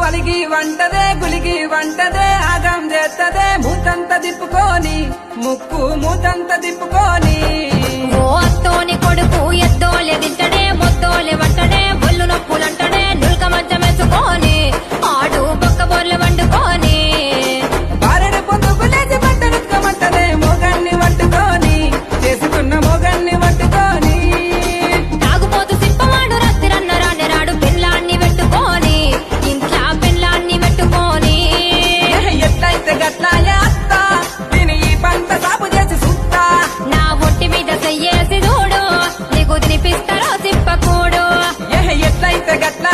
అలిగి వంటదే గులిగి వంటదే ఆగం చేస్తదే మూతంత దిప్పుకొని ముక్కు మూతంత దిప్పుకొని ఓ అత్తోని కొడుకు ఎద్దోలే తింటడే మొత్తోలే వంటడే ఒళ్ళు నొప్పులంటడే నుల్క మంచమేసుకొని ఆడు బొక్క బొర్లు వండుకొని బారెడు పొద్దుకు లేచి బట్టనుక్కమంటదే మోగాన్ని పట్టుకొని చేసుకున్న మోగాన్ని పట్టుకొని తాగుపోతు సిప్పవాడు రాత్రిరన్న రాడు పిల్లాన్ని పెట్టుకొని ఇంట్లో పిల్లాన్ని పెట్టుకొని ఎట్లయితే గట్లాయే అత్త దీని ఈ పంట సాపు చేసి సుత్తా నా ఒట్టి మీద చెయ్యేసి చూడు నీకు తినిపిస్తారో సిప్పకూడు ఎట్లయితే గట్లా